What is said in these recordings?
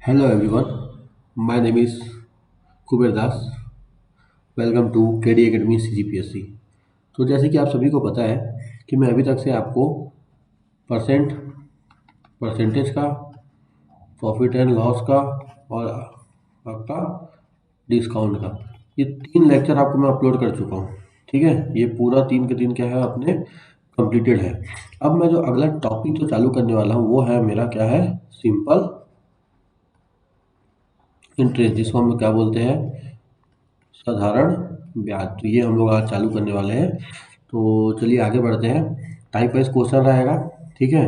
Hello everyone, my name is Kuber Das. Welcome to KD academy CGPSC। तो जैसे कि आप सभी को पता है कि मैं अभी तक से आपको परसेंट परसेंटेज का, प्रॉफिट एंड लॉस का और आपका डिस्काउंट का, ये 3 लेक्चर आपको मैं अपलोड कर चुका हूँ। ठीक है, ये पूरा 3 के 3 क्या है अपने कंप्लीटेड है। अब मैं जो अगला टॉपिक जो चालू करने वाला हूँ वो है मेरा क्या है, सिंपल इंटरेस्ट, जिसको हम लोग क्या बोलते हैं, साधारण ब्याज। तो ये हम लोग आज चालू करने वाले हैं। तो चलिए आगे बढ़ते हैं। टाइप वाइज क्वेश्चन रहेगा। ठीक है,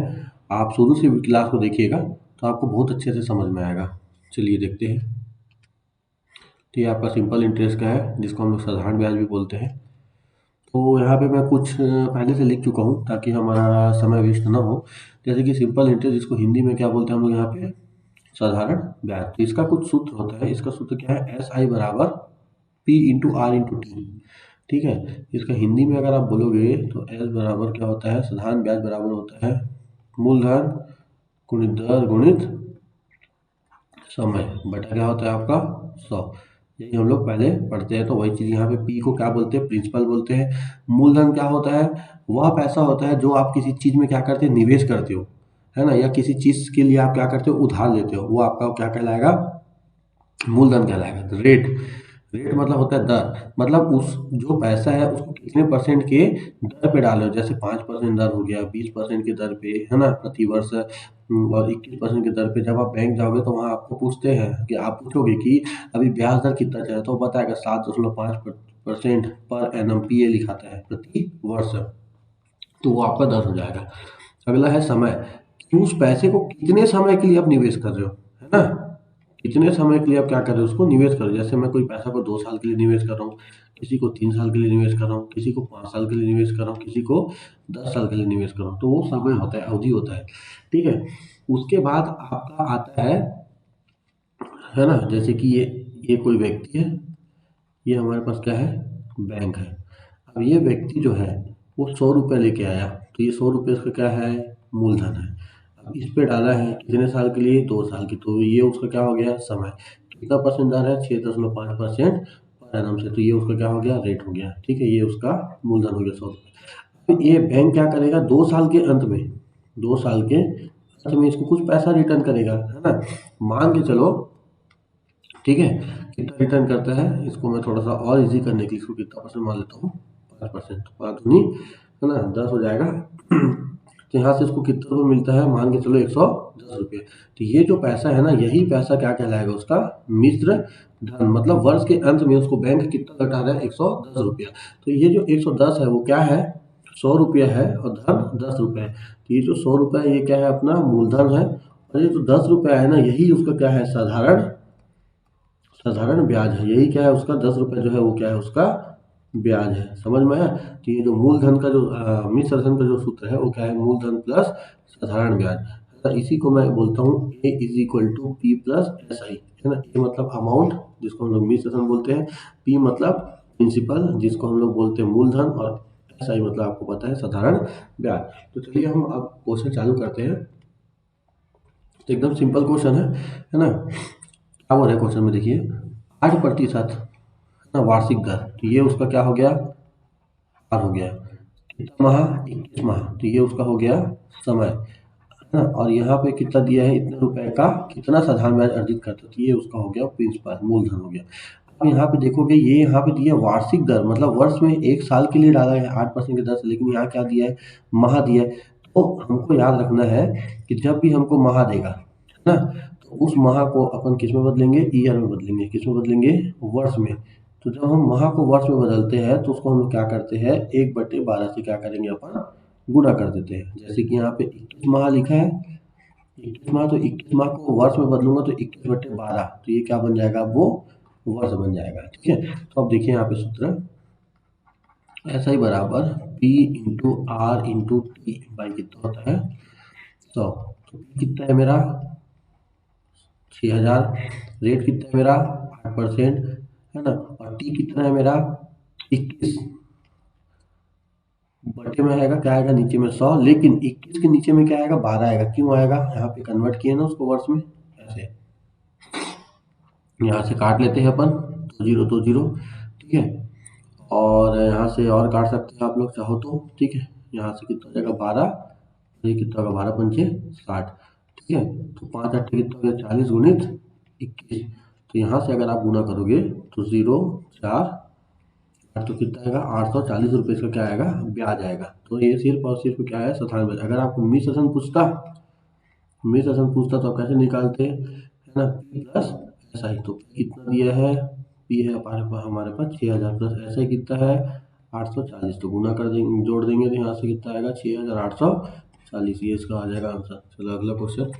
आप शुरू से क्लास को देखिएगा तो आपको बहुत अच्छे से समझ में आएगा। चलिए देखते हैं। तो ये आपका सिंपल इंटरेस्ट का है, जिसको हम लोग साधारण ब्याज भी बोलते हैं। तो यहाँ पे मैं कुछ पहले से लिख चुका हूँ ताकि हमारा समय वेस्ट ना हो। जैसे कि सिंपल इंटरेस्ट, जिसको हिंदी में क्या बोलते हैं हम लोग यहाँ पे, साधारण ब्याज। तो इसका कुछ सूत्र होता है। इसका सूत्र क्या है, SI बराबर P/R/T। ठीक है, इसका हिंदी में अगर आप बोलोगे तो एस बराबर क्या होता है, साधारण ब्याज बराबर होता है मूलधन गुणित दर गुणित समय बटा क्या होता है आपका 100। यही हम लोग पहले पढ़ते हैं। तो वही चीज़ यहाँ पे पी को क्या बोलते हैं, प्रिंसिपल बोलते हैं। मूलधन क्या होता है, वह पैसा होता है जो आप किसी चीज़ में क्या करते हैं, निवेश करते हो, है ना, या किसी चीज़ के लिए आप क्या करते हो, उधार लेते हो, वो आपका क्या कहलाएगा, मूलधन कहलाएगा। तो रेट, रेट मतलब होता है दर, मतलब उस जो पैसा है उसको कितने परसेंट के दर पे डालो। जैसे 5% दर हो गया, 20% की दर पे, है ना, प्रति वर्ष। और 21% की दर पे जब आप बैंक जाओगे तो वहाँ आपको पूछते हैं कि आप पूछोगे कि अभी ब्याज दर कितना चल रहा है, तो वो बताएगा 7.5% पर एनम PA लिखाता है प्रति वर्ष। तो वो आपका दर हो जाएगा। अगला है समय, कि उस पैसे को कितने समय के लिए आप निवेश कर रहे हो, है ना, कितने समय के लिए आप क्या कर रहे हो, उसको निवेश कर रहे हो। जैसे मैं कोई पैसा को 2 साल के लिए निवेश कर रहा हूँ, किसी को 3 साल के लिए निवेश कर रहा हूँ, किसी को 5 साल के लिए निवेश कर रहा हूँ, किसी को 10 साल के लिए निवेश कर रहा हूँ। तो वो समय होता है, अवधि होता है। ठीक है, उसके बाद आपका आता है ना, जैसे कि ये कोई व्यक्ति है, ये हमारे पास क्या है, बैंक है। अब ये व्यक्ति जो है वो 100 रुपये लेके आया, तो ये 100 रुपये इसका क्या है, मूलधन है। अब इस पे डाला है कितने साल के लिए, 2 साल की, तो ये उसका क्या हो गया, समय। कितना परसेंट दर है, 6.5% पर एनम से, तो ये उसका क्या हो गया, रेट हो गया। ठीक है, ये उसका मूलधन हो गया 100 रुपये। तो ये बैंक क्या करेगा, 2 साल के अंत में, 2 साल के अंत में इसको कुछ पैसा रिटर्न करेगा, है ना। मान के चलो, ठीक है, कितना रिटर्न करता है, इसको मैं थोड़ा सा और इजी करने के लिए इसको कितना परसेंट मान लेता हूँ, 5%। 5 दूनी, है ना, 10 हो जाएगा। तो यहाँ से इसको कितना रुपये मिलता है, मान के चलो 110 रुपये। तो ये जो पैसा है ना, यही पैसा क्या कहलाएगा, उसका मिश्र धन। मतलब वर्ष के अंत में उसको बैंक कितना लौटा रहा है, 110 रुपया। तो ये जो 110 है वो क्या है, 100 रुपया है, और धन 10 रुपये है। तो ये जो 100 रुपया है ये क्या है, अपना मूलधन है। और ये जो 10 रुपया है ना, यही उसका क्या है, साधारण साधारण ब्याज है। यही क्या है, उसका 10 रुपये जो है वो क्या है, उसका ब्याज है। समझ में आया। तो ये जो मूलधन का जो मिश्र धन का जो सूत्र है वो क्या है, मूलधन प्लस साधारण ब्याज। तो इसी को मैं बोलता हूँ A = P+SI, है ना। ए मतलब अमाउंट, जिसको हम लोग मिश्र धन बोलते हैं। पी मतलब प्रिंसिपल, जिसको हम लोग बोलते हैं मूलधन। और SI मतलब आपको पता है, साधारण ब्याज। तो चलिए हम अब क्वेश्चन चालू करते हैं। तो एकदम सिंपल क्वेश्चन है ना। क्या बोल रहा है क्वेश्चन में, देखिए, 8% ना वार्षिक दर, तो ये उसका क्या हो गया, आर हो गया। कितना माह, 21 माह, तो ये उसका हो गया समय, है ना। और यहाँ पे कितना दिया है, इतने रुपए का कितना साधारण ब्याज अर्जित करता है, तो ये उसका हो गया प्रिंसिपल, मूलधन हो गया। अब यहाँ पे देखोगे, ये यहाँ पे दिया वार्षिक दर, मतलब वर्ष में 1 साल के लिए डाला है 8% की दर से, लेकिन यहाँ क्या दिया है, माह दिया है। तो हमको याद रखना है कि जब भी हमको माह देगा, है ना, तो उस माह को अपन किस में बदलेंगे, ईयर में बदलेंगे। किस में बदलेंगे, वर्ष में। तो जब हम माह को वर्ष में बदलते हैं तो उसको हम लोग क्या करते हैं, 1/12 से क्या करेंगे, अपन गुणा कर देते हैं। जैसे कि यहाँ पे 21 माह लिखा है, 21 माह, तो 21 माह को वर्ष में बदलूंगा तो 21/12, तो ये क्या बन जाएगा, वो वर्ष बन जाएगा। ठीक है, तो अब देखिए यहाँ पे सूत्र, ऐसा ही बराबर P/R/T बाई कितना होता है, 100। तो P कितना है मेरा, 6000। रेट कितना है मेरा, 8%, है ना। और T कितना है मेरा, 21, बटे में आएगा क्या आएगा, नीचे में 100, लेकिन 21 के नीचे में क्या आएगा, 12 आएगा। क्यों आएगा, यहाँ पे कन्वर्ट किए ना उसको वर्ष में, ऐसे। यहाँ से काट लेते हैं अपन, 2 जीरो 2 जीरो, ठीक है। और यहाँ से और काट सकते हैं आप लोग चाहो तो, ठीक है। यहाँ से कितना हो जाएगा 12, ये कितना होगा 12 पंचे 60, ठीक है। तो 5 अट्ठे कितना हो गया 40 गुणित 21। तो यहाँ से अगर आप गुना करोगे तो 0 4 8, तो कितना आएगा 840 रुपये इसका क्या आएगा ब्याज आएगा। तो ये सिर्फ और सिर्फ क्या है साधारण ब्याज। अगर आपको मिस असन पूछता तो आप कैसे निकालते, है ना, पी प्लस एस आई। तो P कितना दिया है, पी है हमारे पास 6000 प्लस एस आई कितना है 840। तो गुना कर देंगे, जोड़ देंगे तो यहाँ से कितना आएगा 6840। ये इसका आ जाएगा आंसर। चलो अगला क्वेश्चन।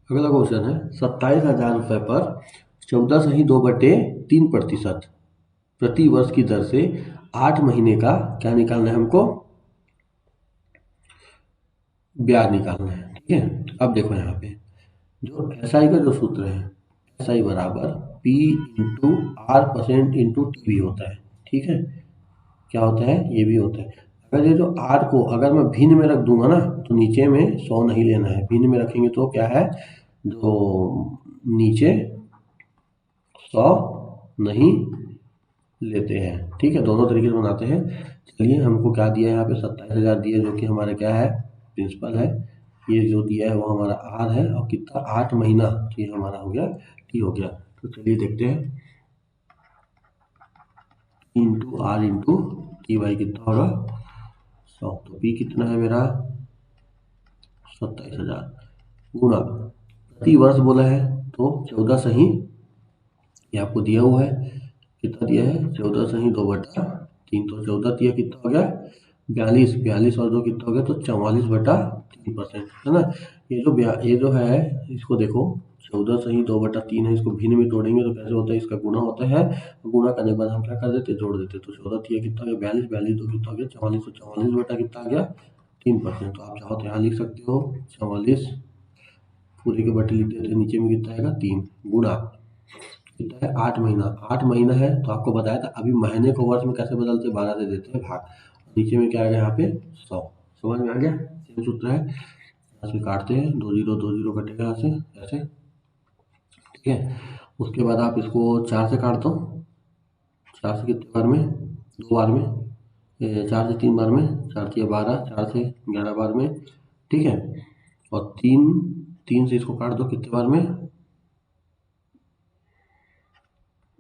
अगला क्वेश्चन है 27,000 रुपये पर 14.2/3% प्रति वर्ष की दर से 8 महीने का क्या निकालना है हमको, ब्याज निकालना है, ठीक है। अब देखो यहाँ पे जो एस आई का जो सूत्र है, एस आई बराबर P into are percent into T भी होता है, ठीक है। क्या होता है, ये भी होता है। अगर ये जो आर को अगर मैं भिन्न में रख दूंगा ना तो नीचे में 100 नहीं लेना है, भिन्न में रखेंगे तो क्या है जो नीचे 100 नहीं लेते हैं, ठीक है। दोनों तरीके से बनाते हैं। चलिए हमको क्या दिया है यहाँ पे 27,000 दिया जो कि हमारा क्या है प्रिंसिपल है। ये जो दिया है वो हमारा आर है और कितना 8 महीना, तो ये हमारा हो गया टी हो गया। तो चलिए देखते हैं into R into T by कितना होगा 100। तो पी कितना है मेरा 27,000 गुणा प्रति वर्ष बोला है तो 14 सही, ये आपको दिया हुआ है कितना दिया है 14 सही 2/3। तो 14 दिया कितना हो गया 42, 42 और 2 कितना हो गया तो 44/3%, है ना। ये जो है इसको देखो 14 सही 2/3 है, इसको भिन्न में तोड़ेंगे तो कैसे होता है, इसका गुना होता है। गुना करने के बाद हम क्या कर देते जोड़ देते। तो 14 दिया कितना हो गया 42, 42 2 कितना हो गया 44, तो 44 बटा कितना आ गया 3%। तो आप चाहो तो यहाँ लिख सकते हो 44 पूरे के बटे लिख देते, नीचे में कितना आएगा 3 गुणा कितना है 8 महीना। 8 महीना है तो आपको बताया था अभी महीने को वर्ष में कैसे बदलते हैं 12 से देते हैं भाग। नीचे में क्या आएगा यहाँ पे 100, समझ में आ गया। सेम सूत्र है, यहाँ से काटते हैं 2 जीरो कटेगा यहाँ से ऐसे, ठीक है। उसके बाद आप इसको 4 से काट दो, 4 से कितने बार में 2 बार में, 4 से 3 बार में, 4 से 12, 4 से 11 बार में, ठीक है। और 3 से इसको काट दो कितने बार में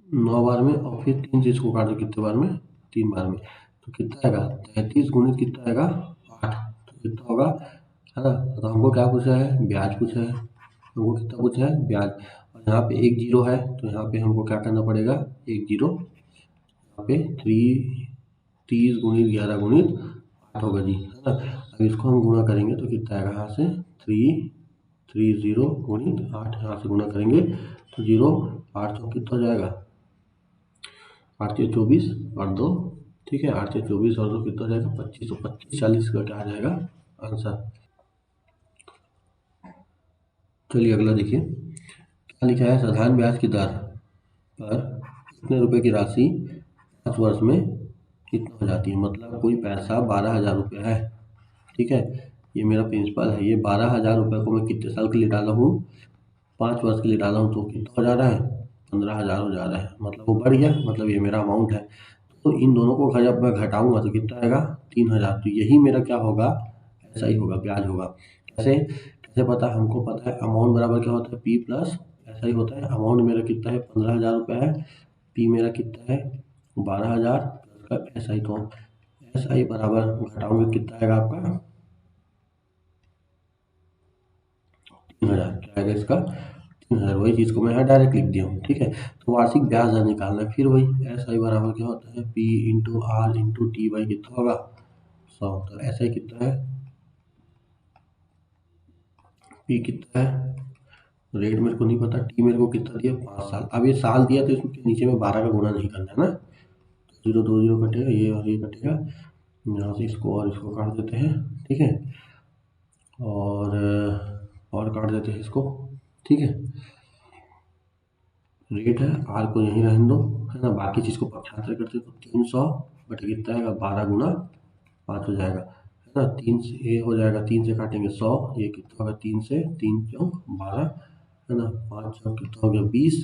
9 बार में, और फिर 3 से इसको काट दो कितने बार में 3 बार में। तो कितना आएगा 33 गुणित कितना आएगा 8, तो कितना होगा, है ना। तो हमको क्या पूछा है ब्याज पूछा है, हमको कितना पूछा है ब्याज। और यहाँ पे 1 जीरो है तो यहाँ पे हमको क्या करना पड़ेगा 1 जीरो, यहाँ पे 30 गुणित 11 गुणित 8 होगा जी, है ना। अब इसको हम गुणा करेंगे तो कितना आएगा यहाँ से 330 गुणित 8, यहाँ से गुणा करेंगे तो 0 8 तो कितना हो जाएगा 8 से 24 और 2, ठीक है। 8 से 24 और 2 कितना हो जाएगा 25, तो 25 40 का क्या आ जाएगा आंसर। चलिए अगला देखिए क्या लिखा है, साधारण ब्याज की दर पर कितने रुपए की राशि 5 वर्ष में कितना हो जाती है। मतलब कोई पैसा 12,000 रुपये है, ठीक है। ये मेरा प्रिंसिपल है, ये 12,000 रुपये को मैं कितने साल के लिए डाला हूँ 5 वर्ष के लिए डाला हूँ, तो कितना हो जा रहा है 15,000 हो जा रहा है। मतलब वो बढ़ गया, मतलब ये मेरा अमाउंट है। तो इन दोनों को जब मैं घटाऊंगा तो कितना आएगा 3,000। तो यही मेरा क्या होगा ऐसा ही होगा ब्याज होगा। कैसे कैसे पता, हमको पता है अमाउंट बराबर क्या होता है पी प्लस ऐसा ही होता है। अमाउंट मेरा कितना है 15,000 रुपये है, पी मेरा कितना है 12,000 प्लस का एस आई। तो एस आई बराबर घटाऊंगे कितना आएगा आपका 3,000, क्या आएगा इसका 3,000। वही चीज़ को मैं यहाँ डायरेक्ट लिख दिया हूँ, ठीक है। तो वार्षिक ब्याज दर निकालना है, फिर वही एस आई बराबर क्या होता है P into R into T by कितना होगा 100। तो एस आई कितना है पी कितना है रेट मेरे को नहीं पता, टी मेरे को कितना दिया 5 साल। अब ये साल दिया तो इसके नीचे में 12 का गुणा नहीं करना है ना, तो 0 2 0 कटेगा, ये और ये कटेगा, यहाँ से इसको और इसको काट देते हैं, ठीक है। और काट देते हैं इसको, ठीक है। रेट है आर को यहीं रहने दो, है ना। बाकी चीज़ को पक्षांतर करते तो 300 बटे कितना आएगा 12 गुना 5 हो जाएगा, ना। 3 से ये हो जाएगा, 3 से काटेंगे 100, ये कितना होगा 3 से, 3 चौक 12 है ना, 5 चौक कितना हो गया 20,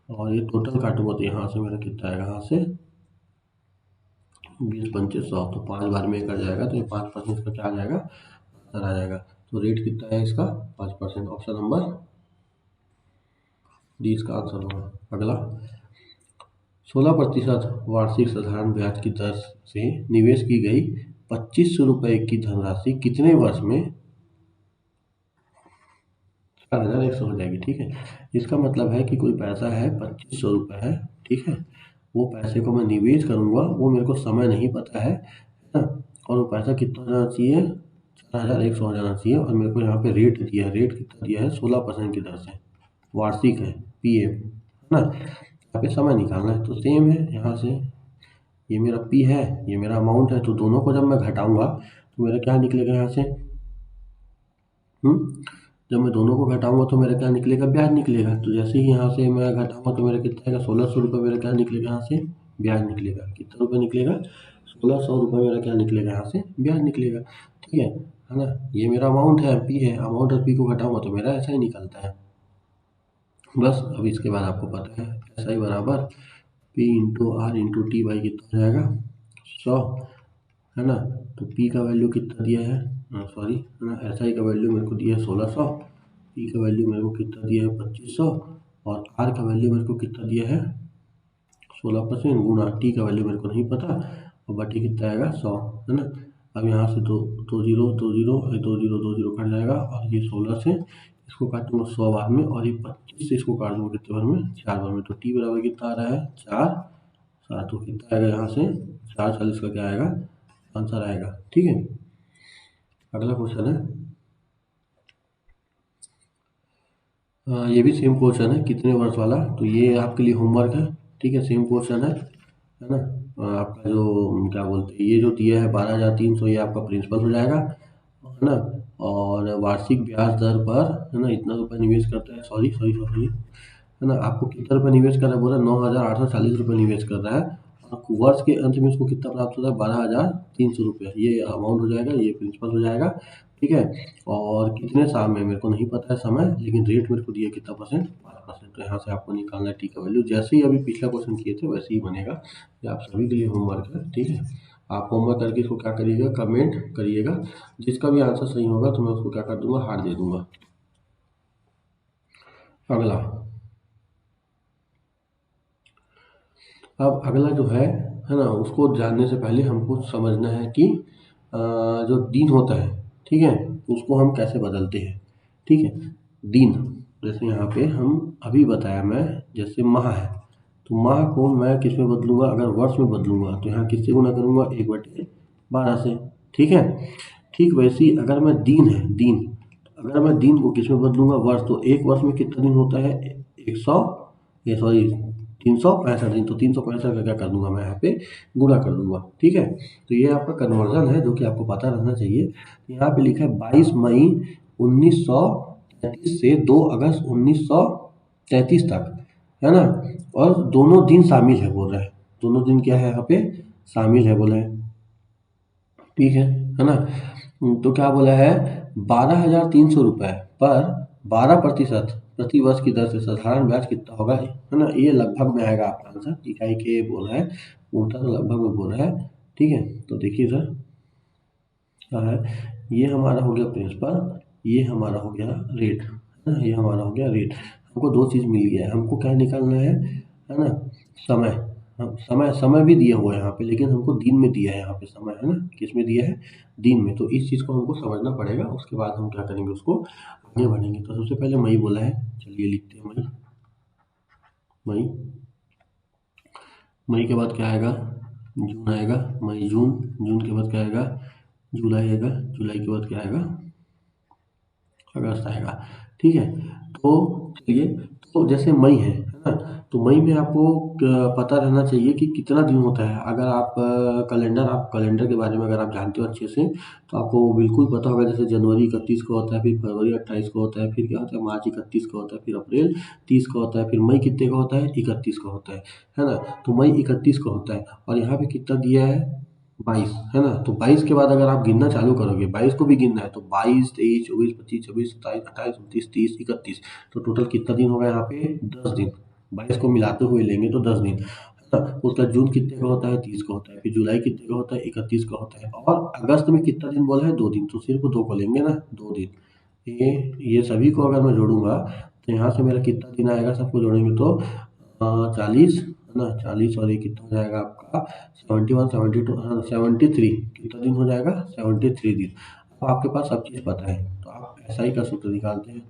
और ये टोटल काटूंगा तो यहाँ से मेरा कितना आएगा, यहाँ से 20 पंचे 100, तो 5 बार में कट जाएगा, तो ये 5% इसका क्या आ जाएगा, आंसर आ जाएगा। तो रेट कितना है इसका 5%, ऑप्शन नंबर डी इसका आंसर होगा। अगला 16% वार्षिक साधारण ब्याज की दर से निवेश की गई 2500 रुपये की धनराशि कितने वर्ष में 4100 हो जाएगी। ठीक है, इसका मतलब है कि कोई पैसा है 2500 रुपये है, ठीक है, वो पैसे को मैं निवेश करूँगा, वो मेरे को समय नहीं पता है ना, और वो पैसा कितना हो जाना चाहिए 4100 हो जाना चाहिए, और मेरे को यहाँ पे रेट दिया है, रेट कितना दिया है 16% की दर से, वार्षिक है पी एफ है ना, यहाँ पे समय निकालना है, तो सेम है यहाँ से, ये मेरा पी है, ये मेरा अमाउंट है, तो दोनों को जब मैं घटाऊंगा तो मेरा क्या निकलेगा यहाँ से, जब मैं दोनों को घटाऊंगा तो मेरा क्या निकलेगा, ब्याज निकलेगा। तो जैसे ही यहाँ से मैं घटाऊंगा तो मेरा कितना आएगा 1600 रुपये, मेरा क्या निकलेगा यहाँ से ब्याज निकलेगा, कितना रुपये निकलेगा 1600 रुपये, मेरा क्या निकलेगा यहाँ से ब्याज निकलेगा। ठीक है ना, ये मेरा अमाउंट है पी है, अमाउंट और पी को घटाऊंगा तो मेरा ऐसा ही निकलता है। बस अब इसके बाद आपको पता है ऐसा ही बराबर P into R into T by कितना हो जाएगा 100 है ना। तो पी का वैल्यू कितना दिया है, सॉरी है ना, एस आई का वैल्यू मेरे को दिया है 1600, पी का वैल्यू मेरे को कितना दिया है 2500, और आर का वैल्यू मेरे को कितना दिया है 16% गुना टी का वैल्यू मेरे को नहीं पता, और बटे कितना आएगा 100 है ना। अब यहाँ से दो दो जीरो दो जीरो दो जीरो कट जाएगा, और ये 16 से इसको काटूंगा 100 बार में, और ये 25 से इसको काट दूंगा कितने बार में 4 बार में, तो टी बराबर कितना आ रहा है 4 7, तो कितना आएगा यहाँ से 440 का क्या आएगा आंसर आएगा। ठीक है, अगला क्वेश्चन है, ये भी सेम क्वेश्चन है कितने वर्ष वाला, तो ये आपके लिए होमवर्क है। ठीक है, सेम क्वेश्चन है ना। आपका जो क्या बोलते हैं, ये जो दिया है 12,300, ये आपका प्रिंसिपल हो जाएगा है ना, और वार्षिक ब्याज दर पर है ना इतना रुपये निवेश करता है, सॉरी सॉरी सॉरी है ना, आपको कितना रुपये निवेश कर रहा है बोला 9,840 रुपये निवेश कर रहा है, और वर्ष के अंत में उसको कितना प्राप्त होता है 12,300 रुपये, ये अमाउंट हो जाएगा, ये प्रिंसिपल हो जाएगा। ठीक है, और कितने साल में मेरे को नहीं पता है समय, लेकिन रेट मेरे को दिया कितना परसेंट 5%, तो यहाँ से आपको निकालना है टी का वैल्यू, जैसे ही अभी पिछला क्वेश्चन किए थे वैसे ही बनेगा। ये आप सभी के लिए होमवर्क है। ठीक है, आप होमवर्क करके इसको क्या करिएगा कमेंट करिएगा, जिसका भी आंसर सही होगा तो मैं उसको क्या कर दूंगा हार दे दूंगा। अगला, अब अगला जो है ना, उसको जानने से पहले हमको समझना है कि जो दिन होता है, ठीक है, उसको हम कैसे बदलते हैं। ठीक है, दिन जैसे यहाँ पे हम अभी बताया मैं, जैसे माह है, तो माह को मैं किस में बदलूंगा, अगर वर्ष में बदलूंगा तो यहाँ किससे गुना करूंगा 1/12 से। ठीक है, ठीक वैसे ही अगर मैं दिन है, दिन अगर मैं दिन को किस में बदलूंगा वर्ष, तो एक वर्ष में कितना दिन होता है 100, ये सॉरी 365 दिन, तो 365 का क्या कर दूंगा मैं यहाँ पे गुणा कर दूंगा। ठीक है, तो ये आपका कन्वर्जन है जो कि आपको पता रहना चाहिए। यहाँ पे लिखा है 22 मई 1933 से 2 अगस्त 1933 तक है ना, और दोनों दिन शामिल है बोल रहा है, दोनों दिन क्या है यहाँ पे शामिल है बोला है। ठीक है ना, तो क्या बोला है 12,300 रुपये पर 12% प्रति वर्ष की दर से साधारण ब्याज कितना होगा, है ना, ये लगभग में आएगा आपका आंसर, इकाई के बोल रहा है, उत्तर लगभग में बोल रहा है। ठीक है, तो देखिए सर क्या है, ये हमारा हो गया प्रिंसिपल, ये हमारा हो गया रेट है ना, ये हमारा हो गया रेट, हमको दो चीज़ मिल गया है, हमको क्या निकालना है ना, समय। हम समय समय भी दिया हुआ है यहाँ पे, लेकिन हमको दिन में दिया है यहाँ पे समय, है ना, किस में दिया है दिन में, तो इस चीज़ को हमको समझना पड़ेगा, उसके बाद हम क्या करेंगे उसको आगे बढ़ेंगे। तो सबसे पहले मई बोला है, चलिए लिखते हैं मई, मई मई के बाद क्या आएगा जून आएगा, मई जून, जून के बाद क्या आएगा जुलाई आएगा, जुलाई के बाद क्या आएगा अगस्त आएगा। ठीक है, तो चलिए, तो जैसे मई है ना, तो मई में आपको पता रहना चाहिए कि कितना दिन होता है, अगर आप आप कैलेंडर के बारे में अगर आप जानते हो अच्छे से, तो आपको बिल्कुल पता होगा, जैसे जनवरी 31 को होता है, फिर फरवरी 28 को होता है, फिर क्या होता है मार्च 31 को होता है, फिर अप्रैल 30 को होता है, फिर मई कितने का होता है 31 का होता है ना, तो मई 31 का होता है, और यहाँ पे कितना दिया है 22 है ना। तो 22 के बाद अगर आप गिनना चालू करोगे, 22 को भी गिनना है तो 22, 23, 24, 25, 26, 27, 28, 29, 30, 31, तो टोटल कितना दिन होगा यहाँ पे? 10 दिन। 22 को मिलाते हुए लेंगे तो 10 दिन है ना। उसका जून कितने का होता है? 30 का होता है। फिर जुलाई कितने का होता है? 31 का होता है। और अगस्त में कितना दिन बोला है? 2 दिन। तो सिर्फ 2 को लेंगे ना, 2 दिन। ये सभी को अगर मैं जोड़ूंगा तो यहाँ से मेरा कितना दिन आएगा? सबको जोड़ेंगे तो 40 है ना। 40 और ये कितना हो जाएगा आपका? 71, 72, 73। कितना दिन हो जाएगा? 73 दिन। अब आपके पास सब चीज़ पता है तो आप ऐसा ही का सूत्र निकालते हैं।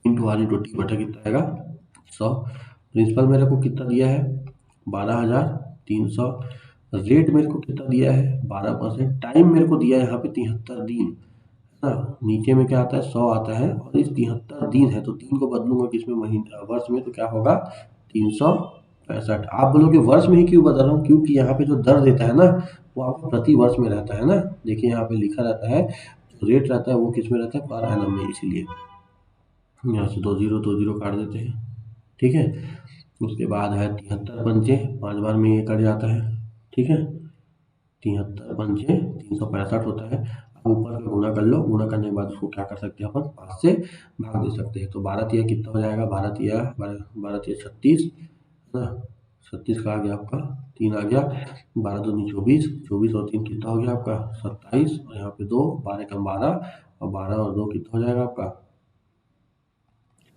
इंटू आर इंटू टी बटा कितना आएगा? 100। प्रिंसिपल मेरे को कितना दिया है? 12,300। रेट मेरे को कितना दिया है? 12%। टाइम मेरे को दिया है यहाँ पे 73 दिन है ना। नीचे में क्या आता है? 100 आता है। और इस 73 दिन है तो 3 को बदलूंगा किसमें? महीना, वर्ष में। तो क्या होगा? 365। आप बोलोगे वर्ष में ही क्यों बदल रहा हूँ? क्योंकि यहाँ पे जो दर देता है ना वो आपको प्रति वर्ष में रहता है ना। देखिए यहाँ पे लिखा रहता है, जो रेट रहता है वो किस में रहता है? पर एनम में। इसीलिए यहाँ से 2 जीरो काट देते हैं, ठीक है। उसके बाद है 73 पंचे, 5 बार में ये कट जाता है, ठीक है। 73 पंचे 365 होता है। अब ऊपर का गुना कर लो, गुना करने के बाद उसको क्या कर सकते हैं अपन? 5 से भाग दे सकते हैं। तो 12 तिया कितना हो जाएगा? 12 तिया 36 है ना। 36 का आ गया आपका 3 आ गया। 12 दूनी 24, 24 और 3 कितना हो गया आपका? 27। और यहाँ पे 2, 12 कम 12, और 12 और 2 कितना हो जाएगा आपका?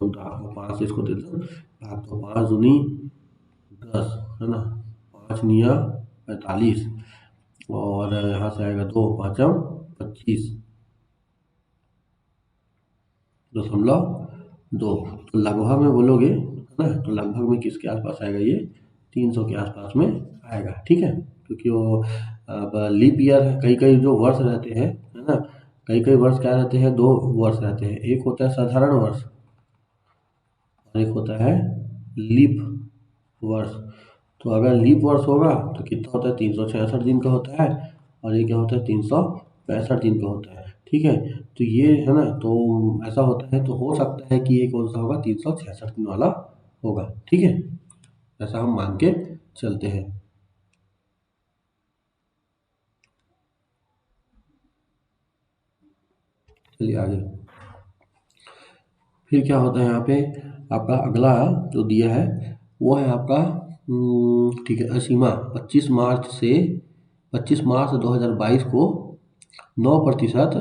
14। 5 से इसको दे दो भाग, तो 5 दूनी 10 है ना। 5 निया 45, और यहाँ से आएगा 2 पाँचम 25.2। तो लगभग में बोलोगे है ना, तो लगभग में किसके आसपास आएगा? ये 300 के आसपास में आएगा, ठीक है। क्योंकि वो अब लीप ईयर है, कई कई जो वर्ष रहते हैं है ना, कई कई वर्ष क्या रहते हैं? 2 वर्ष रहते हैं। एक होता है साधारण वर्ष और एक होता है लीप वर्ष। तो अगर लीप वर्ष होगा तो कितना होता है? 366 दिन का होता है। और ये क्या होता है? 365 दिन का होता है, ठीक है। तो ये है ना, तो ऐसा होता है। तो हो सकता है कि ये कौन सा होगा? 366 दिन वाला होगा, ठीक है। ऐसा हम मान के चलते हैं। चलिए आगे। फिर क्या होता है यहाँ पे? आपका अगला जो दिया है वो है आपका ठीक है, असीमा 25 मार्च 2022 को 9%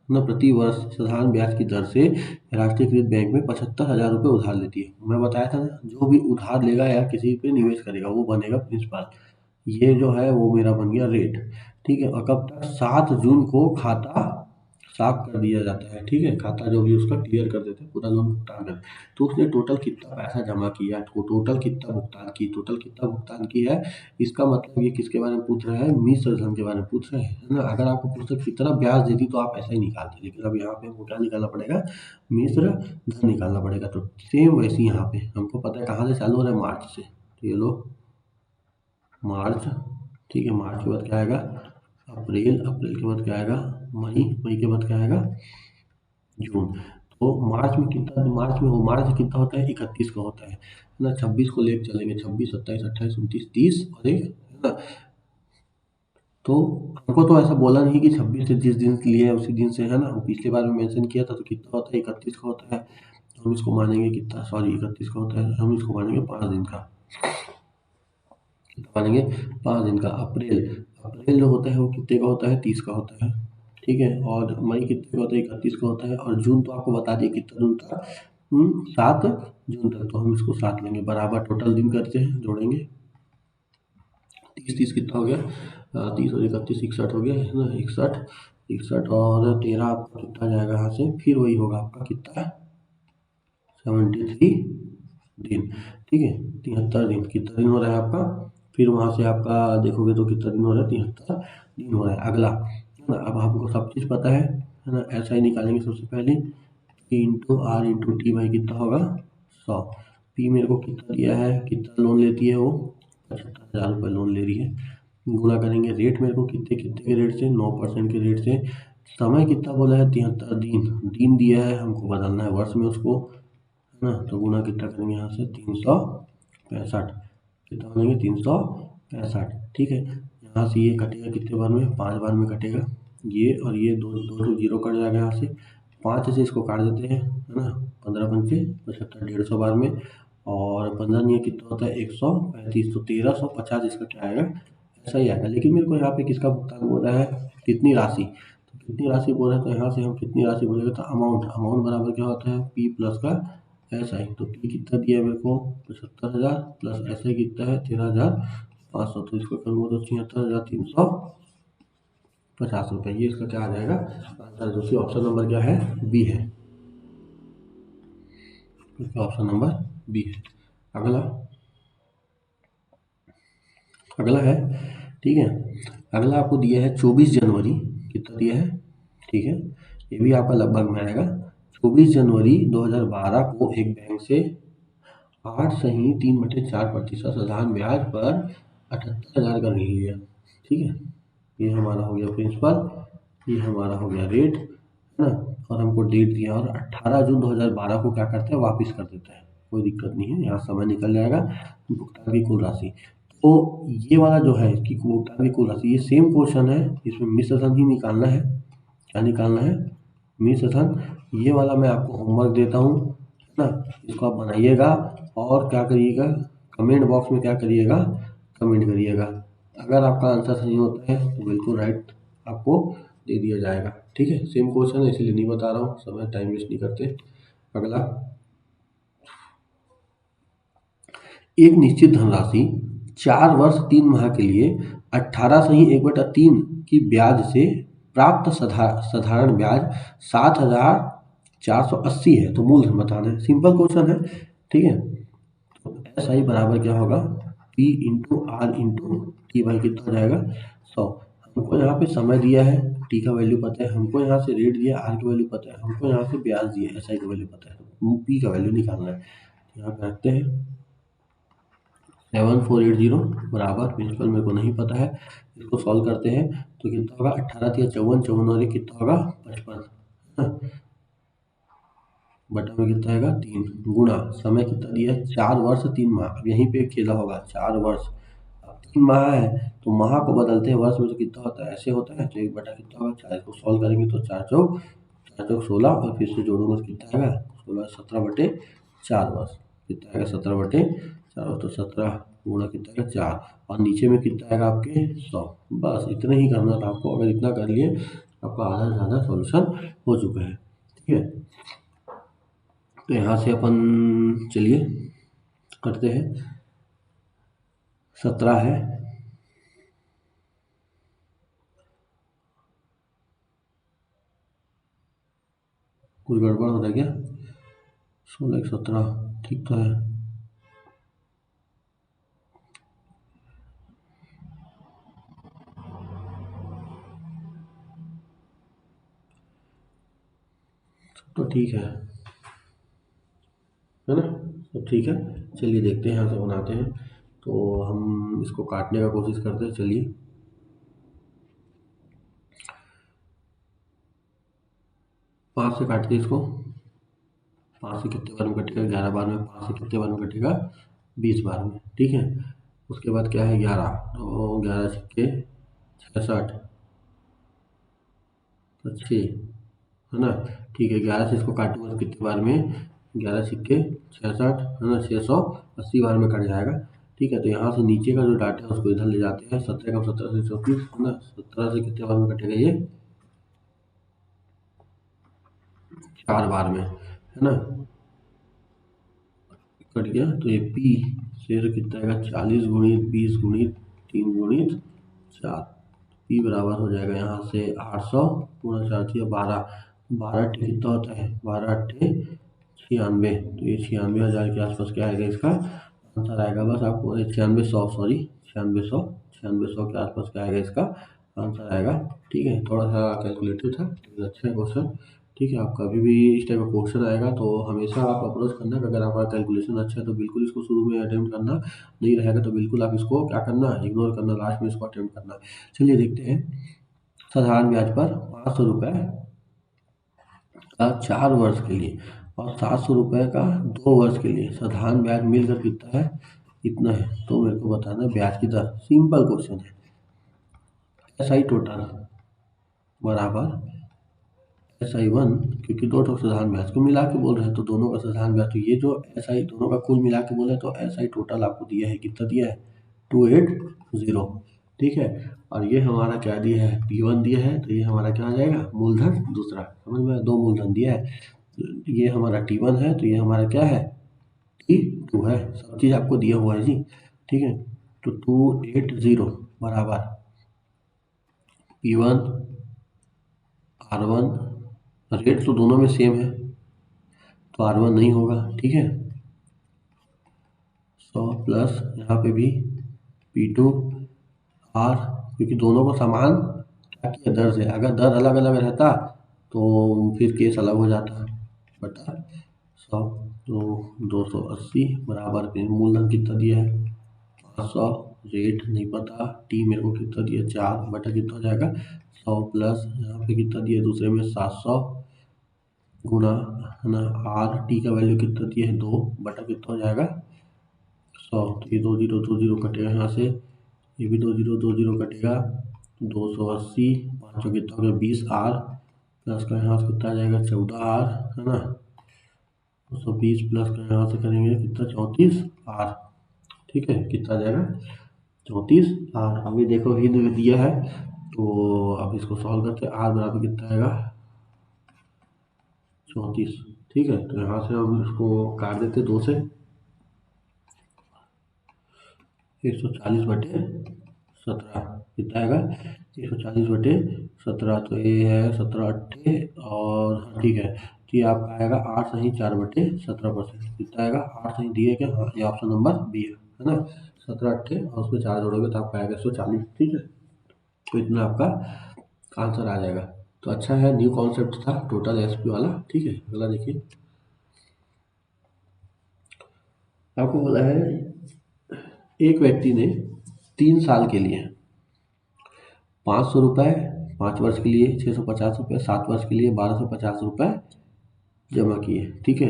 न प्रति वर्ष साधारण ब्याज की दर से राष्ट्रीयकृत बैंक में 75,000 रुपये उधार लेती है। मैं बताया था ना, जो भी उधार लेगा या किसी पे निवेश करेगा वो बनेगा प्रिंसिपल। ये जो है वो मेरा बन गया रेट, ठीक है। और कब तक? 7 जून को खाता साफ कर दिया जाता है, ठीक है। खाता जो भी उसका क्लियर कर देते हैं, पूरा लोन भुगतान कर। तो उसने टोटल कितना पैसा जमा किया, टोटल कितना भुगतान की, टोटल कितना भुगतान की है। इसका मतलब ये किसके बारे में पूछ रहा है? मिश्र धन के बारे में पूछ रहे हैं, है ना। अगर आपको पूछते कितना ब्याज देती तो आप ऐसा ही निकालते, लेकिन अब यहाँ पे हमको क्या निकालना पड़ेगा? मिश्र धन निकालना पड़ेगा। तो सेम वैसे यहाँ पे हमको पता है कहाँ से चालू हो रहा है? मार्च से। तो ये लो मार्च, ठीक है। मार्च के बाद क्या आएगा? अप्रैल, अप्रैल के बाद क्या आएगा? मई, मई के बाद क्या आएगा? जून। तो मार्च में कितना? मार्च में हो, मार्च कितना होता है? 31 का होता है ना। 26 को लेकर चलेंगे, 26, 27, 28, 29, 30 और एक है ना। तो हमको तो ऐसा बोला नहीं कि 26 से जिस दिन लिए है उसी दिन से, है ना। वो पिछले बार में मेंशन किया था। तो कितना होता है? 31 का होता है। तो हम इसको मानेंगे कितना? सॉरी, 31 का होता है, हम इसको मानेंगे 5 दिन का। कितना मानेंगे? 5 दिन का। अप्रैल, अप्रैल जो होता है वो कितने का होता है? 30 का होता है, ठीक है। और मई कितने का होता है? 31 का होता है। और जून तो आपको बता दिए कितना जून था, 7 जून तक। तो हम इसको 7 लेंगे, बराबर टोटल दिन करते हैं, जोड़ेंगे। 30 30 कितना हो गया? 30 और 31 61 हो गया, है ना। 61, 61 और 13 आपका कितना आ जाएगा यहाँ से? फिर वही होगा आपका कितना? 73 दिन, ठीक है। 73 दिन, कितना दिन हो रहा है आपका? फिर वहाँ से आपका देखोगे तो कितना दिन हो रहा है? 73 दिन हो रहा है। अगला है ना, अब हमको सब चीज़ पता है ना। ऐसा ही निकालेंगे सबसे पहले। P into R into T by कितना होगा? 100। पी मेरे को कितना दिया है? कितना लोन लेती है वो? 75,000 रुपये लोन ले रही है। गुना करेंगे रेट मेरे को कितने कितने के रेट से? 9% के रेट से। समय कितना बोला है? 73 दिन। दिन दिया है, हमको बदलना है वर्ष में उसको, है ना। तो गुना कितना करेंगे यहाँ से? 365। कितना बनेंगे? 365। ठीक है। यहाँ से ये कटेगा कितने बार में, 5 बार में कटेगा ये, और ये दो दो जीरो कट जाएगा यहाँ से, 5 से इसको काट देते हैं, है ना। 15 पंचे 75, 150 बार में, और 15 नहीं कितना होता है 135, तो 1350 इसका क्या आएगा, ऐसा ही आएगा। लेकिन मेरे को यहाँ पे किसका भुगतान बोल रहा है, कितनी राशि, तो कितनी राशि बोल रहा है, तो यहाँ से हम कितनी राशि बोलेंगे, तो अमाउंट बराबर क्या होता है P प्लस का SI। तो P कितना दिया है मेरे को 75,000 प्लस SI कितना है 13,500, तो इसको करूँगा तो 76,350 रुपये, ये इसका क्या आ जाएगा आंसर, जो कि ऑप्शन नंबर क्या है, बी है। ऑप्शन नंबर बी है। अगला है, ठीक है। अगला आपको दिया है 24 जनवरी, कितना दिया है, ठीक है, ये भी आपका लगभग में आएगा। 24 जनवरी 2012 को एक बैंक से 8.3/4% साधारण ब्याज पर 78,000 का ऋण लिया, ठीक है। ये हमारा हो गया प्रिंसिपल, ये हमारा हो गया रेट, है ना, और हमको डेट दिया, और 18 जून 2012 को क्या करते हैं, वापस कर देता है, कोई दिक्कत नहीं है, यहाँ समय निकल जाएगा। भुगतान की कुल राशि, तो ये वाला जो है कि भुगतान की कुल राशि, ये सेम क्वेश्चन है, इसमें मिश्र धन ही निकालना है। क्या निकालना है, मिश्र धन। ये वाला मैं आपको होमवर्क देता हूँ, है ना, इसको आप बनाइएगा, और क्या करिएगा, कमेंट बॉक्स में क्या करिएगा, कमेंट करिएगा। अगर आपका आंसर सही होता है तो बिल्कुल राइट आपको दे दिया जाएगा, ठीक है। सेम क्वेश्चन है इसलिए नहीं बता रहा हूँ, समय टाइम वेस्ट नहीं करते। अगला, एक निश्चित धनराशि 4 वर्ष 3 माह के लिए 18/1/3 की ब्याज से प्राप्त साधारण ब्याज 7,480 है, तो मूलधन बताना है, सिंपल क्वेश्चन है, ठीक है। तो SI बराबर क्या होगा, P into R into T by कितना हो जाएगा 100। हमको यहाँ पे समय दिया है, T का वैल्यू पता है, हमको यहाँ से रेट दिया, R की वैल्यू पता है, हमको यहाँ से ब्याज दिया, SI का वैल्यू पता है, तो P का वैल्यू निकालना है। यहाँ पे रखते हैं 7480 बराबर, प्रिंसिपल मेरे को नहीं पता है, इसको सॉल्व करते हैं तो कितना होगा, 18 × 54, 54 और कितना होगा 55, बटा में कितना आएगा 3, गुणा समय कितना दिया है 4 वर्ष 3 माह। अब यहीं पे खेला होगा, 4 वर्ष, अब 3 माह है तो माह को बदलते हैं वर्ष में, तो कितना होता है, ऐसे होता है, तो 1 बटा कितना होगा 4, इसको सॉल्व करेंगे तो 4 चौक 16, और फिर से जोड़ूंगा तो कितना आएगा 16, 17/4 वर्ष, कितना आएगा 17/4, तो 17 गुणा कितना आएगा 4, और नीचे में कितना आएगा आपके 100। बस इतना ही करना था आपको, अगर इतना कर लिए आपका आधा से ज़्यादा सॉल्यूशन हो चुका है, ठीक है। तो यहाँ से अपन चलिए करते हैं, 17 है, कुछ गड़बड़ हो रहा है क्या, 16 17 ठीक तो है, तो ठीक है ना, सब ठीक है। चलिए देखते हैं, यहाँ से बनाते हैं, तो हम इसको काटने का कोशिश करते हैं, चलिए 5 से काटते हैं इसको, 5 से कितने बार में कटेगा 11 बार में, 5 से कितने बार में कटेगा 20 बार में, ठीक है। उसके बाद क्या है 11, तो 11 छक्के 66, तो 6, है ना, ठीक है। 11 से इसको काटूंगा तो कितने बार में, 11 छक्के 66, है ना, 680 बार में कट जाएगा, ठीक है। तो यहाँ से नीचे का जो डाटा है उसको इधर ले जाते हैं, 17 का 17 से 34, है ना, 17 से कितने बार में कटेगा ये 4 बार में, है ना, कट गया, तो ये P से तो कितना आएगा 40 गुणित 20 गुणित 3 गुणित 4, P बराबर हो जाएगा यहाँ से 800 पूरा 4 12, 12 कितना होता है 12 8 96, तो ये 96,000 के आसपास क्या आएगा, इसका आंसर आएगा, बस आपको 9600, सॉरी 9600 के आसपास क्या आएगा, इसका आंसर आएगा, ठीक है। थोड़ा सा कैलकुलेटिव था लेकिन अच्छा है क्वेश्चन, ठीक है। आपका अभी भी इस टाइप का क्वेश्चन आएगा तो हमेशा आप अप्रोच करना कि अगर आपका कैलकुलेशन अच्छा है तो बिल्कुल इसको शुरू में अटेम्प्ट करना, नहीं रहेगा तो बिल्कुल आप इसको क्या करना, इग्नोर करना, लास्ट में इसको अटेम्प्ट करना। चलिए देखते हैं, साधारण ब्याज पर 500 रुपये का 4 वर्ष के लिए और 700 रुपये का 2 वर्ष के लिए साधारण ब्याज मिलकर कितना है इतना है, तो मेरे को बताना है ब्याज की दर। सिंपल क्वेश्चन है। SI टोटल बराबर SI1, क्योंकि दो ठो साधारण ब्याज को मिला के बोल रहे हैं तो दोनों का साधारण ब्याज, तो ये जो SI दोनों का कुल मिला के बोले तो SI टोटल आपको दिया है, कितना दिया है 280, ठीक है। और ये हमारा क्या दिया है, P1 दिया है, तो ये हमारा क्या आ जाएगा मूलधन दूसरा, समझ में, दो मूलधन दिया है। ये हमारा T1 है, तो ये हमारा क्या है T2 है, सब चीज़ आपको दिया हुआ है जी, ठीक है। तो 280 बराबर P1 R1, रेट तो दोनों में सेम है तो R1 नहीं होगा, ठीक है। 100 प्लस यहाँ पे भी P2 R, क्योंकि दोनों को समान क्या किया दर से, अगर दर अलग अलग रहता तो फिर केस अलग हो जाता, बटा 100, तो 280 बराबर फिर मूलधन कितना दिया है 500, रेट नहीं पता, टी मेरे को कितना दिया 4 बटा कितना हो जाएगा 100 प्लस यहाँ पे कितना दिया दूसरे में 700 गुना है ना, आर टी का वैल्यू कितना दिया है 2 बटा कितना हो जाएगा 100, तो ये 2 जीरो कटेगा यहाँ से, ये भी 2 जीरो कटेगा, 280 पाँचों कितना हो गया 20 आर प्लस का यहाँ से कितना आ जाएगा 14 आर, है ना, 220 प्लस का यहाँ से करेंगे कितना 34 आर, ठीक है, कितना आ जाएगा 34 आर। अभी देखो ही दिया है, तो अब इसको सॉल्व करते हैं, आर बराबर कितना आएगा 34, ठीक है। तो यहाँ से हम इसको काट देते 2 से, 140 बटे 17 कितना आएगा 140 बटे 17, तो ये है 17 अट्ठे और हाँ ठीक है, तो ये आपका आएगा 8 सही 4 बटे 17%, कितना आएगा 8 सही दिए क्या, हाँ ये ऑप्शन नंबर बी है ना, 17 अट्ठे और उसमें 4 जोड़ोगे तो आपका आएगा 140, ठीक है। तो इतना आपका आंसर आ जाएगा। तो अच्छा है, न्यू कॉन्सेप्ट था टोटल एसपी वाला, ठीक है। अगला देखिए, आपको बोला है एक व्यक्ति ने 3 साल के लिए 500 रुपये, 5 वर्ष के लिए 650 रुपये, 7 वर्ष के लिए 1250 रुपये जमा किए, ठीक है,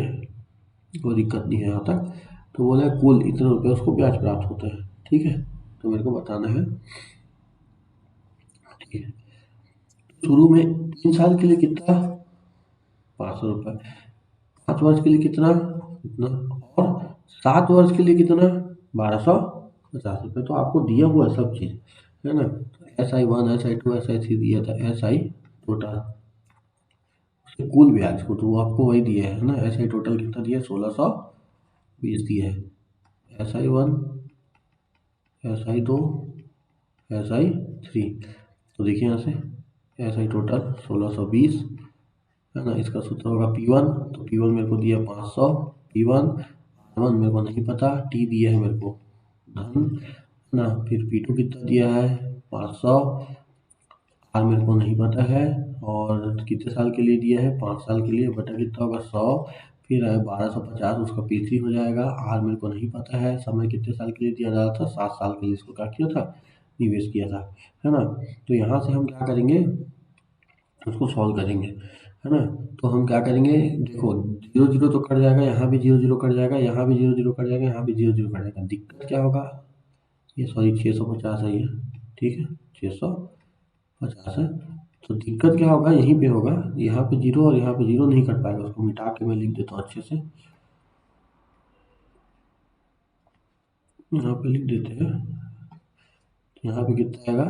कोई दिक्कत नहीं है यहाँ तक। तो बोला है कुल इतने रुपये उसको ब्याज प्राप्त होता है, ठीक है, तो मेरे को बताना है, ठीक है। शुरू में 3 साल के लिए कितना 500 रुपये, 5 वर्ष के लिए कितना इतना, और 7 वर्ष के लिए कितना 1250 रुपये, तो आपको दिया हुआ है सब चीज़, है ना। SI1 SI2 SI3 दिया था, SI टोटल कुल ब्याज को तो वो आपको वही दिया है ना, SI टोटल कितना दिया 1620 दिया है, SI1 SI2 SI3, तो देखिए यहाँ से SI टोटल 1620 है ना, इसका सूत्र होगा P1, तो P1 मेरे को दिया 500, P1 R1 मेरे को नहीं पता, T दिया है मेरे को धन ना, फिर P2 कितना दिया है 500, R मेरे को नहीं पता है, और कितने साल के लिए दिया है 5 साल के लिए, बटा कितना होगा 100, फिर है 1250 उसका P3 हो जाएगा, R मेरे को नहीं पता है, समय कितने साल के लिए दिया जा रहा था 7 साल के लिए, इसको क्या किया था निवेश किया था, है ना। तो यहाँ से हम क्या करेंगे, उसको सॉल्व करेंगे, है ना। तो हम क्या करेंगे, देखो 0 0 तो कट जाएगा, यहाँ भी 0 0 कट जाएगा, यहाँ भी 0 0 कट जाएगा, यहाँ भी 0 0 कट जाएगा, दिक्कत क्या होगा, ये सॉरी 650 है ये, ठीक है 650 है, तो दिक्कत क्या होगा यहीं पे होगा, यहाँ पे 0 और यहाँ पे 0 नहीं कट पाएगा, उसको मिटा के मैं लिख देता हूँ अच्छे से, यहाँ पे लिख देते हैं, यहाँ पे कितना आएगा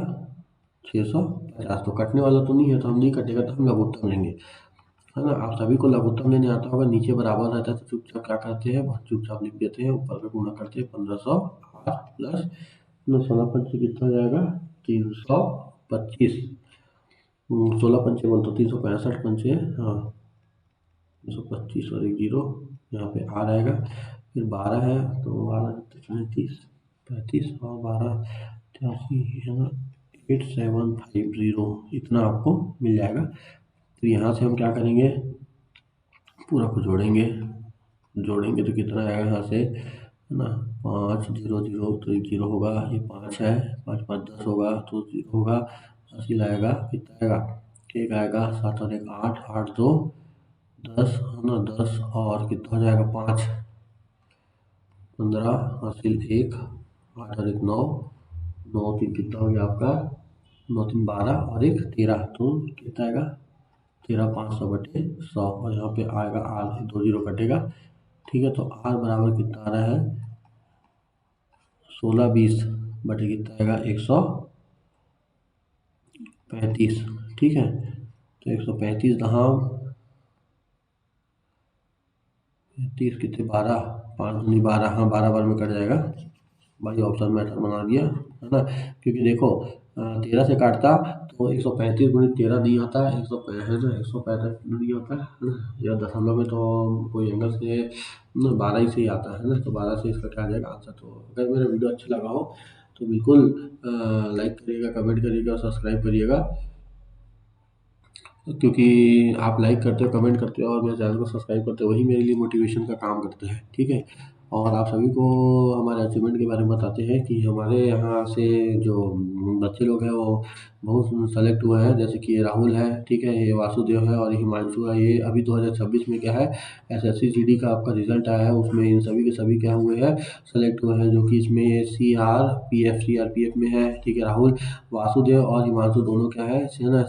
650, तो कटने वाला तो नहीं है, तो हम नहीं कटेगा तो हम लघुत्तम लेंगे, है ना। आप सभी को लघुत्तम लेने आता होगा, नीचे बराबर रहता है तो चुपचाप क्या करते हैं चुपचाप लिख देते हैं, ऊपर का गुणा करते हैं 1508 प्लस 16 पंचे कितना हो जाएगा 325, 16 पंचे बोल तो 365 पंचे, हाँ 325 और 1 जीरो, यहाँ पे आ रहेगा, फिर 12 है तो 12 35 35 और 12 83 है ना, 8750 इतना आपको मिल जाएगा। तो यहाँ से हम क्या करेंगे पूरा को जोड़ेंगे तो कितना आएगा यहाँ से, है ना, 5 0 0 तो 1 जीरो होगा, ये 5 है, 5 5 10 होगा तो 0 होगा, 80 लाएगा कितना आएगा, एक आएगा 7 और 1 8 8 2 10 है ना, 10 और कितना हो जाएगा 5 15 हासिल 1, 8 और 1 9, 9 3 कितना हो गया आपका, 9 3 12 और 1 13, तो कितना आएगा 13 500/100, और यहाँ पे आएगा आर, 2 जीरो कटेगा। ठीक है, तो आर बराबर कितना आ रहा है 16 20 कितना आएगा 135। ठीक है, तो 135 दहाँ 35 कितने 12, 5 दूनी 12, हाँ 12 बार में कट जाएगा भाई, ऑप्शन मैटर बना दिया है ना, क्योंकि देखो 13 से काटता तो 135 गुणित 13 नहीं आता है, 165 नहीं आता है ना, या दशमलव में तो कोई एंगल से 12 ही से ही आता है ना, तो 12 से इसका क्या आ जाएगा आंसर। तो अगर मेरा वीडियो अच्छा लगा हो तो बिल्कुल लाइक करिएगा, कमेंट करिएगा और सब्सक्राइब करिएगा, क्योंकि आप लाइक करते हो, कमेंट करते हो और मेरे चैनल को सब्सक्राइब करते हो, वही मेरे लिए मोटिवेशन का काम करते हैं। ठीक है, और आप सभी को हमारे अचीवमेंट के बारे में बताते हैं कि हमारे यहाँ से जो बच्चे लोग हैं वो बहुत सेलेक्ट हुए हैं, जैसे कि ये राहुल है, ठीक है, ये वासुदेव है और ये हिमांशु है। ये अभी 2026 में क्या है, एसएससी जीडी का आपका रिजल्ट आया है, उसमें इन सभी के सभी क्या हुए हैं, सेलेक्ट हुए हैं, जो कि इसमें सीआरपीएफ में है। ठीक है, राहुल, वासुदेव और हिमांशु दोनों क्या है ना,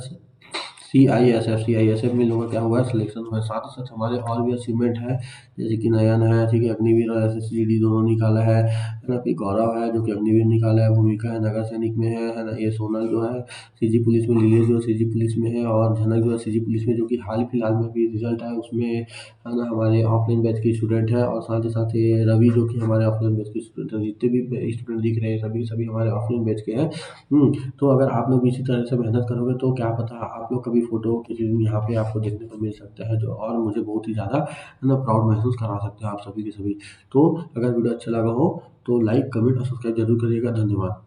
सीआईएसएफ में इन लोगों का क्या हुआ है, सिलेक्शन हुआ है। साथ ही साथ हमारे और भी अचीवमेंट है, जैसे कि नयन है, ठीक है, अग्निवीर और एसएससी दोनों निकाला है ना, फिर गौरव है जो कि अग्निवीर निकाला है, भूमिका है नगर सैनिक में है ना, ये सोनल जो है सीजी पुलिस में, नीलेश जो सीजी पुलिस में है, और झनक जो है सीजी पुलिस में, जो कि हाल फिलहाल में भी रिजल्ट है उसमें है ना, हमारे ऑफलाइन बैच के स्टूडेंट है। और साथ ही साथ ये रवि जो कि हमारे ऑफलाइन बैच के स्टूडेंट है, जितने भी स्टूडेंट दिख रहे हैं सभी सभी हमारे ऑफलाइन बैच के हैं। तो अगर आप लोग इसी तरह से मेहनत करोगे तो क्या पता आप लोग का भी फ़ोटो किसी दिन यहाँ पे आपको देखने को मिल सकता है, जो और मुझे बहुत ही ज़्यादा है ना प्राउड महसूस करा सकते हैं आप सभी के सभी। तो अगर वीडियो अच्छा लगा हो तो लाइक, कमेंट और सब्सक्राइब जरूर करिएगा। धन्यवाद।